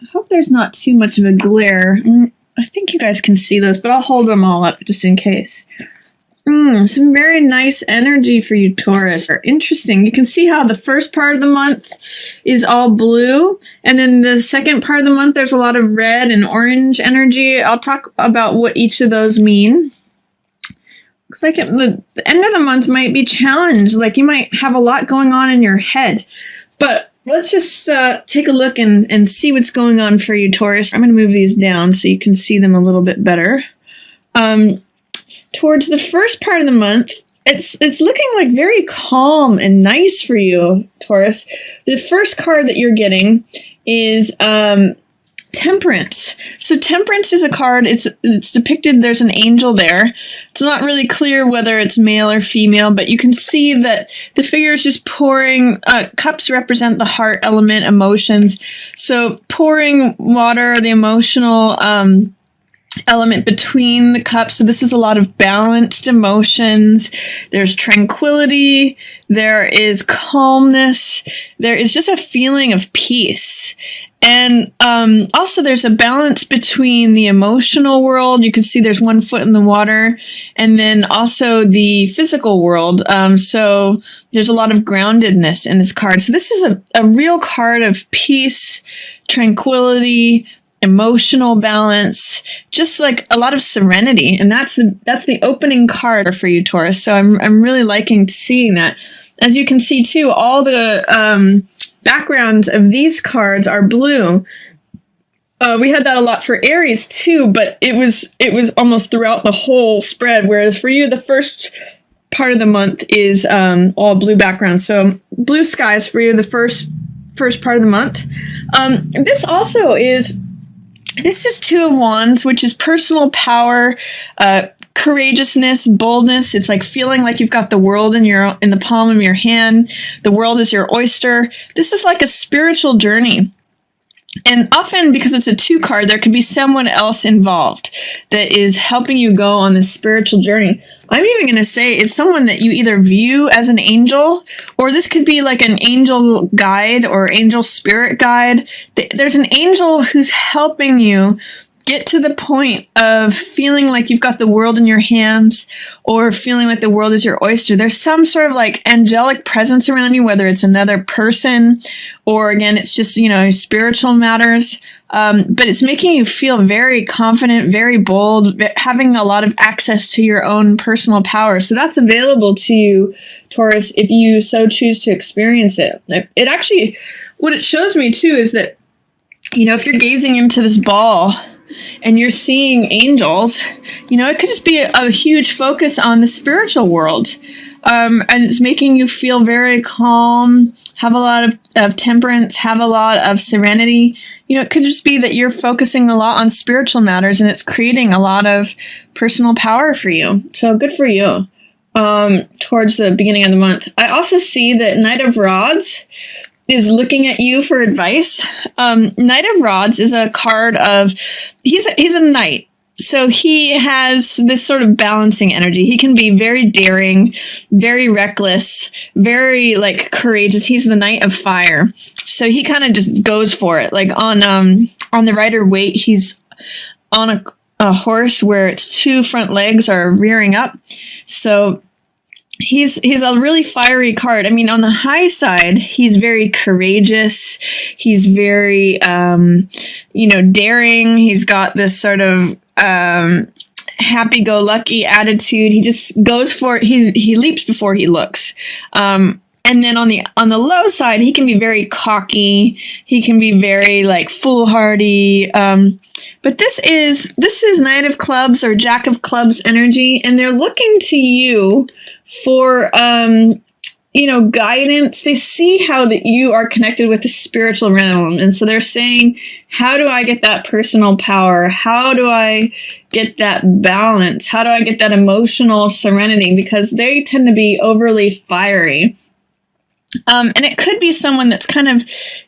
I hope there's not too much of a glare. I think you guys can see those, but I'll hold them all up just in case. Some very nice energy for you, Taurus. Interesting. You can see how the first part of the month is all blue, and then the second part of the month there's a lot of red and orange energy. I'll talk about what each of those mean. Looks like the end of the month might be challenged. Like you might have a lot going on in your head. But let's just take a look and see what's going on for you, Taurus. I'm going to move these down so you can see them a little bit better. Towards the first part of the month, it's looking like very calm and nice for you, Taurus. The first card that you're getting is Temperance. So Temperance is a card, it's depicted, there's an angel there. It's not really clear whether it's male or female, but you can see that the figure is just pouring, cups represent the heart element, emotions. So pouring water, the emotional element between the cups. So this is a lot of balanced emotions. There's tranquility. There is calmness. There is just a feeling of peace. And also there's a balance between the emotional world. You can see there's one foot in the water, and then also the physical world. So there's a lot of groundedness in this card. So this is a real card of peace, tranquility, emotional balance, just like a lot of serenity. And that's the opening card for you, Taurus. So I'm really liking seeing that. As you can see too, all the backgrounds of these cards are blue. We had that a lot for Aries too, but it was almost throughout the whole spread. Whereas for you, the first part of the month is all blue background. So blue skies for you, the first part of the month. This is Two of Wands, which is personal power, courageousness, boldness. It's like feeling like you've got the world in the palm of your hand. The world is your oyster. This is like a spiritual journey. And often, because it's a 2 card, there could be someone else involved that is helping you go on this spiritual journey. I'm even going to say it's someone that you either view as an angel, or this could be like an angel guide or angel spirit guide. There's an angel who's helping you get to the point of feeling like you've got the world in your hands, or feeling like the world is your oyster. There's some sort of like angelic presence around you, whether it's another person or again, it's just, spiritual matters. But it's making you feel very confident, very bold, having a lot of access to your own personal power. So that's available to you, Taurus, if you so choose to experience it. It actually, what it shows me too is that, if you're gazing into this ball and you're seeing angels, it could just be a huge focus on the spiritual world. And it's making you feel very calm, have a lot of temperance, have a lot of serenity. It could just be that you're focusing a lot on spiritual matters, and it's creating a lot of personal power for you. So good for you towards the beginning of the month. I also see that Knight of Rods is looking at you for advice. Knight of Rods is a card of, he's a knight. So he has this sort of balancing energy. He can be very daring, very reckless, very courageous. He's the Knight of Fire. So he kind of just goes for it. Like on the Rider-Waite, he's on a horse where its 2 front legs are rearing up. So he's a really fiery card. I mean, on the high side, he's very courageous. He's very, daring. He's got this sort of happy-go-lucky attitude. He just goes for it. He leaps before he looks. And then on the low side, he can be very cocky. He can be very foolhardy. But this is Knight of Clubs or Jack of Clubs energy, and they're looking to you for guidance. They see how that you are connected with the spiritual realm, and so they're saying, how do I get that personal power? How do I get that balance? How do I get that emotional serenity? Because they tend to be overly fiery. And it could be someone that's kind of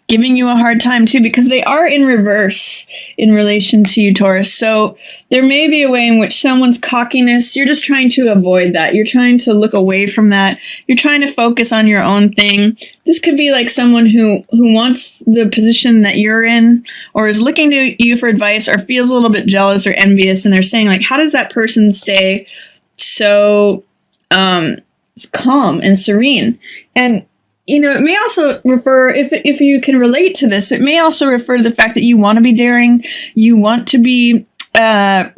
giving you a hard time too, because they are in reverse in relation to you, Taurus. So there may be a way in which someone's cockiness, you're just trying to avoid that. You're trying to look away from that. You're trying to focus on your own thing. This could be like someone who wants the position that you're in, or is looking to you for advice, or feels a little bit jealous or envious. And they're saying, like, how does that person stay so calm and serene? And it may also refer, if you can relate to this, it may also refer to the fact that you want to be daring, you want to be not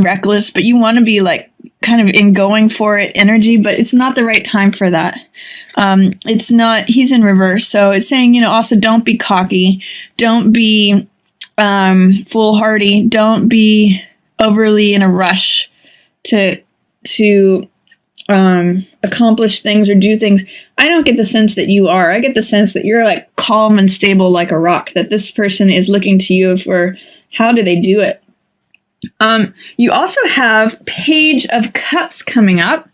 reckless, but you want to be like kind of in going for it energy, but it's not the right time for that. It's not, he's in reverse. So it's saying, also don't be cocky, don't be foolhardy, don't be overly in a rush to accomplish things or do things. I don't get the sense that you are. I get the sense that you're like calm and stable like a rock, that this person is looking to you for how do they do it. You also have Page of Cups coming up.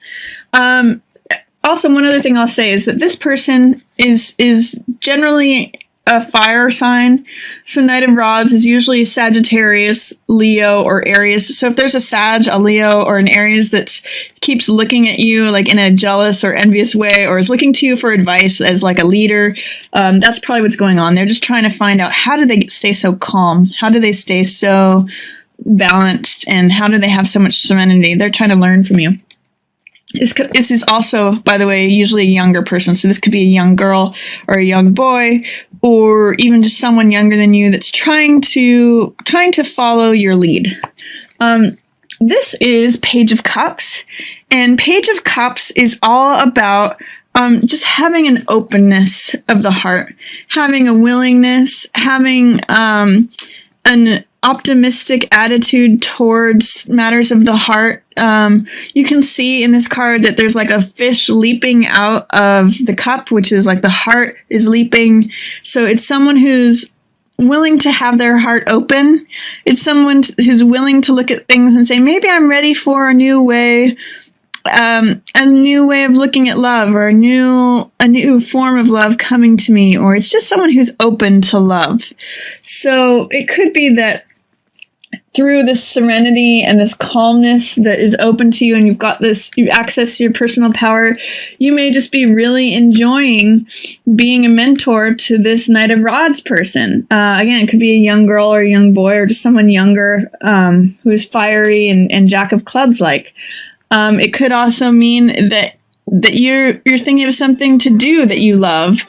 Also, one other thing I'll say is that this person is generally a fire sign. So Knight of Rods is usually Sagittarius, Leo, or Aries. So if there's a Sag, a Leo, or an Aries that keeps looking at you like in a jealous or envious way, or is looking to you for advice as like a leader, that's probably what's going on. They're just trying to find out, how do they stay so calm? How do they stay so balanced? And how do they have so much serenity? They're trying to learn from you. This is also, by the way, usually a younger person. So this could be a young girl or a young boy, or even just someone younger than you that's trying to follow your lead. This is Page of Cups, and Page of Cups is all about just having an openness of the heart, having a willingness, having an optimistic attitude towards matters of the heart. You can see in this card that there's like a fish leaping out of the cup, which is like the heart is leaping. So it's someone who's willing to have their heart open. It's someone who's willing to look at things and say, maybe I'm ready for a new way of looking at love, or a new form of love coming to me, or it's just someone who's open to love. So it could be that through this serenity and this calmness that is open to you, and you access your personal power, you may just be really enjoying being a mentor to this Knight of Rods person. Again, it could be a young girl or a young boy, or just someone younger who's fiery and Jack of Clubs like. It could also mean that you're thinking of something to do that you love,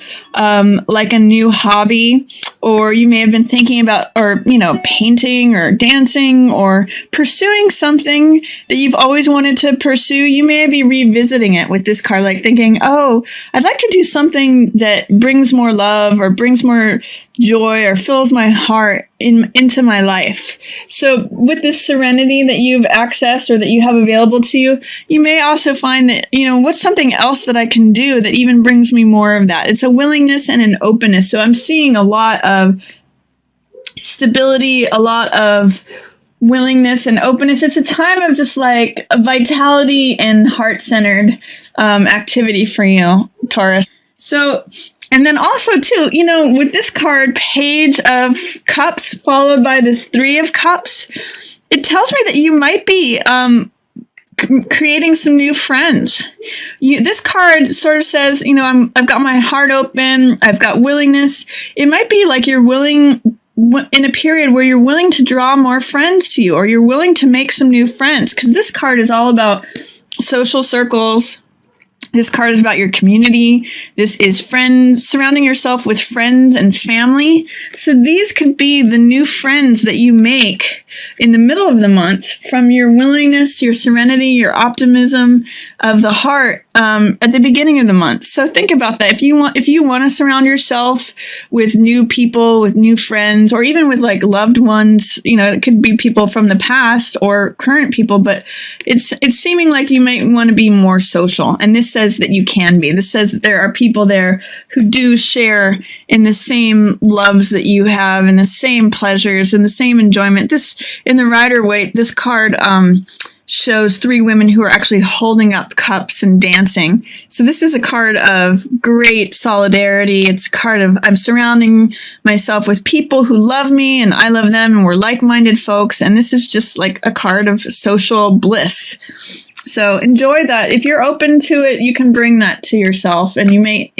like a new hobby, or you may have been thinking about, or painting or dancing or pursuing something that you've always wanted to pursue. You may be revisiting it with this card, like thinking, oh, I'd like to do something that brings more love or brings more joy or fills my heart into my life. So with this serenity that you've accessed or that you have available to you, you may also find that, what's something else that I can do that even brings me more of that? It's a willingness and an openness. So I'm seeing a lot of stability, a lot of willingness and openness. It's a time of just like a vitality and heart-centered activity for you, Taurus. So, and then also too, with this card, Page of Cups, followed by this Three of Cups, it tells me that you might be creating some new friends. This card sort of says, I've got my heart open, I've got willingness. It might be like you're willing, in a period where you're willing to draw more friends to you, or you're willing to make some new friends, because this card is all about social circles. This card is about your community. This is friends, surrounding yourself with friends and family. So these could be the new friends that you make in the middle of the month from your willingness, your serenity, your optimism of the heart at the beginning of the month. So think about that. If you want to surround yourself with new people, with new friends, or even with like loved ones, it could be people from the past or current people, but it's seeming like you might want to be more social. And this says that you can be. This says that there are people there who do share in the same loves that you have, and the same pleasures and the same enjoyment. This, in the Rider-Waite, this card shows 3 women who are actually holding up cups and dancing. So this is a card of great solidarity. It's a card of I'm surrounding myself with people who love me and I love them and we're like-minded folks. And this is just like a card of social bliss. So enjoy that. If you're open to it, you can bring that to yourself. And you may,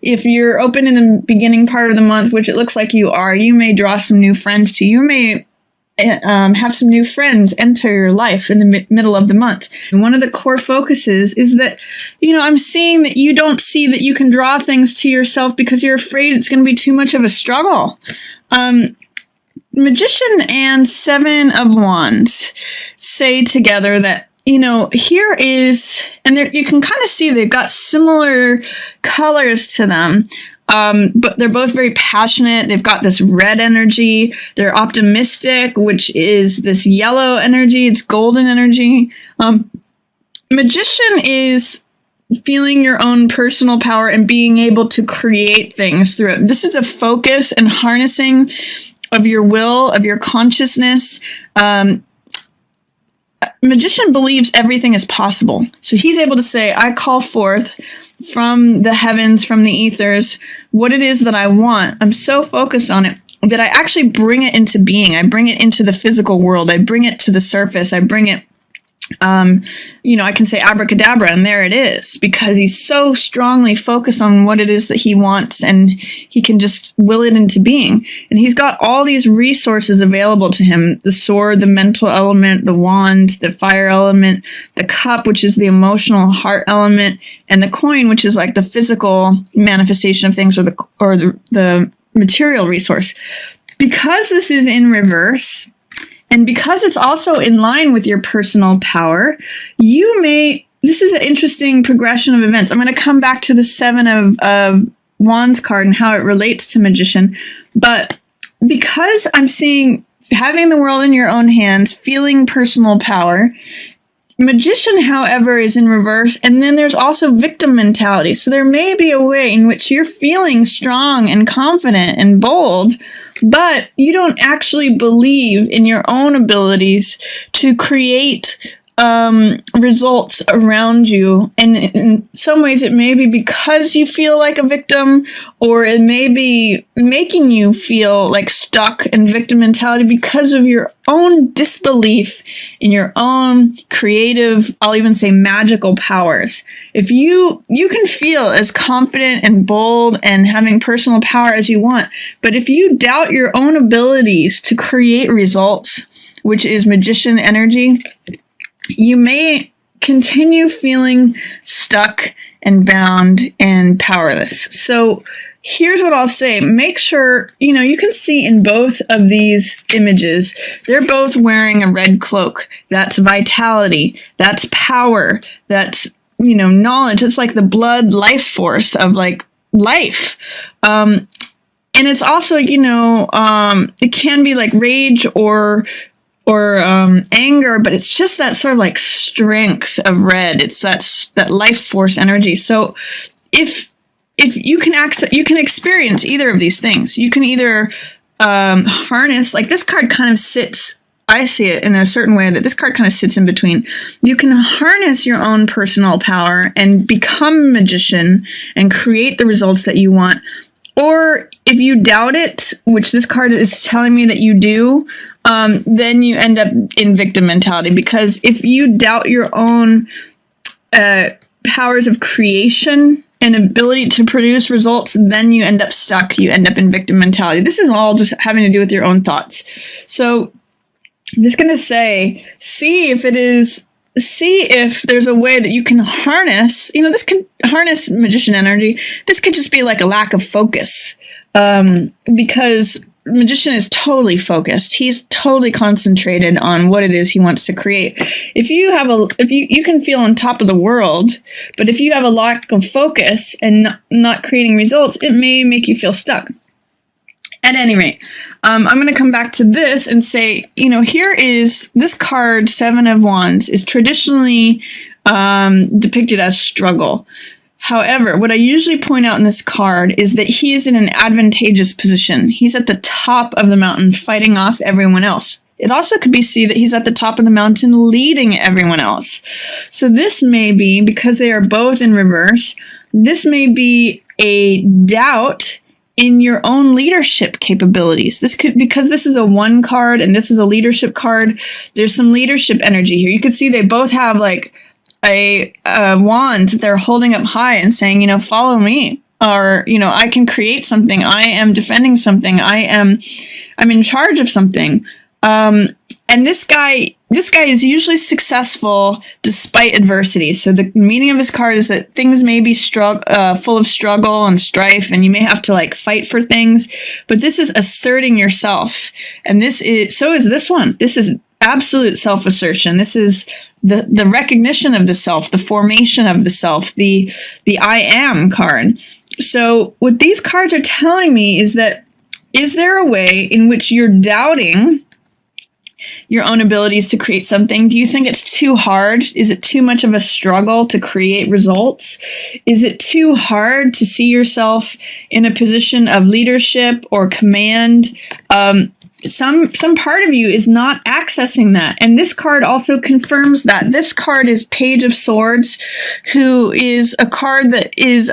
if you're open in the beginning part of the month, which it looks like you are, you may draw some new friends to you. You may have some new friends enter your life in the middle of the month. And one of the core focuses is that, I'm seeing that you don't see that you can draw things to yourself because you're afraid it's going to be too much of a struggle. Magician and 7 of Wands say together that, here is, and there you can kind of see they've got similar colors to them. But they're both very passionate. They've got this red energy. They're optimistic, which is this yellow energy. It's golden energy. Magician is feeling your own personal power and being able to create things through it. This is a focus and harnessing of your will, of your consciousness. Magician believes everything is possible. So he's able to say, I call forth from the heavens, from the ethers, what it is that I want. I'm so focused on it that I actually bring it into being. I bring it into the physical world. I bring it to the surface. I bring it, I can say abracadabra and there it is, because he's so strongly focused on what it is that he wants and he can just will it into being. And he's got all these resources available to him: the sword, the mental element, the wand, the fire element, the cup, which is the emotional heart element, and the coin, which is like the physical manifestation of things, or the material resource. Because this is in reverse, and because it's also in line with your personal power, this is an interesting progression of events. I'm going to come back to the 7 of Wands card and how it relates to Magician. But because I'm seeing having the world in your own hands, feeling personal power, Magician, however, is in reverse. And then there's also victim mentality. So there may be a way in which you're feeling strong and confident and bold, but you don't actually believe in your own abilities to create results around you. And in some ways it may be because you feel like a victim, or it may be making you feel like stuck in victim mentality because of your own disbelief in your own creative, I'll even say magical powers. If you can feel as confident and bold and having personal power as you want, but if you doubt your own abilities to create results, which is Magician energy, you may continue feeling stuck and bound and powerless. So here's what I'll say. Make sure, you can see in both of these images, they're both wearing a red cloak. That's vitality. That's power. That's, knowledge. It's like the blood life force of like life. And it's also, it can be like rage or anger, but it's just that sort of like strength of red. It's that life force energy. So if you can experience either of these things. You can either harness, like this card kind of sits, I see it in a certain way that this card kind of sits in between. You can harness your own personal power and become a magician and create the results that you want. Or if you doubt it, which this card is telling me that you do, then you end up in victim mentality. Because if you doubt your own powers of creation and ability to produce results, then you end up stuck. You end up in victim mentality. This is all just having to do with your own thoughts. So I'm just going to say, see if there's a way that you can harness, this could harness Magician energy. This could just be like a lack of focus, because Magician is totally focused. He's totally concentrated on what it is he wants to create. If you can feel on top of the world, but if you have a lack of focus and not creating results, it may make you feel stuck. At any rate, I'm going to come back to this and say, here is this card, 7 of Wands, is traditionally depicted as struggle. However, what I usually point out in this card is that he is in an advantageous position. He's at the top of the mountain fighting off everyone else. It also could be C, that he's at the top of the mountain leading everyone else. So this may be, because they are both in reverse, this may be a doubt in your own leadership capabilities. This could, because this is a 1 card and this is a leadership card, there's some leadership energy here. You could see they both have like a wand that they're holding up high and saying, follow me. Or, I can create something. I am defending something. I'm in charge of something. And this guy is usually successful despite adversity. So the meaning of this card is that things may be full of struggle and strife, and you may have to like fight for things. But this is asserting yourself, and so is this one. This is absolute self-assertion. This is the recognition of the self, the formation of the self, the I am card. So what these cards are telling me is that, is there a way in which you're doubting your own abilities to create something? Do you think it's too hard? Is it too much of a struggle to create results? Is it too hard to see yourself in a position of leadership or command? Some part of you is not accessing that. And this card also confirms that. This card is Page of Swords, who is a card that is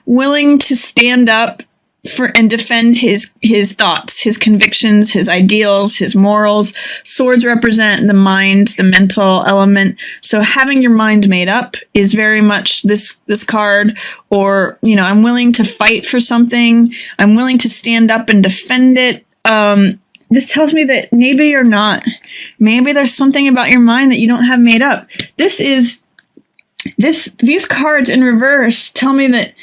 willing to stand up for and defend his thoughts, his convictions, his ideals, his morals. Swords represent the mind, the mental element. So having your mind made up is very much this card. Or, I'm willing to fight for something. I'm willing to stand up and defend it. This tells me that maybe you're not. Maybe there's something about your mind that you don't have made up. These cards in reverse tell me that,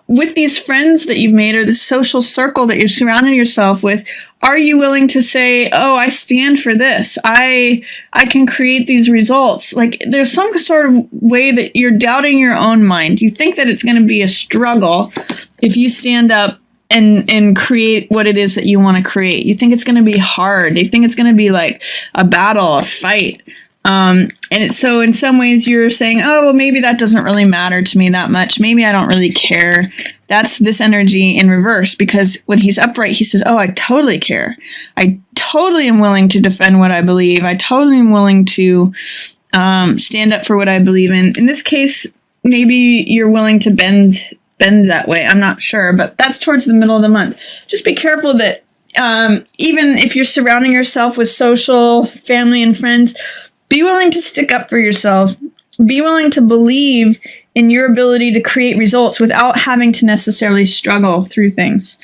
with these friends that you've made or the social circle that you're surrounding yourself with, are you willing to say, oh, I stand for this. I can create these results. Like, there's some sort of way that you're doubting your own mind. You think that it's going to be a struggle if you stand up and create what it is that you want to create. You think it's going to be hard. You think it's going to be like a battle, a fight. So in some ways you're saying, oh, well, maybe that doesn't really matter to me that much. Maybe I don't really care. That's this energy in reverse, because when he's upright, he says, oh, I totally care. I totally am willing to defend what I believe. I totally am willing to stand up for what I believe in. In this case, maybe you're willing to bend that way. I'm not sure, but that's towards the middle of the month. Just be careful that even if you're surrounding yourself with social, family, and friends, be willing to stick up for yourself. Be willing to believe in your ability to create results without having to necessarily struggle through things.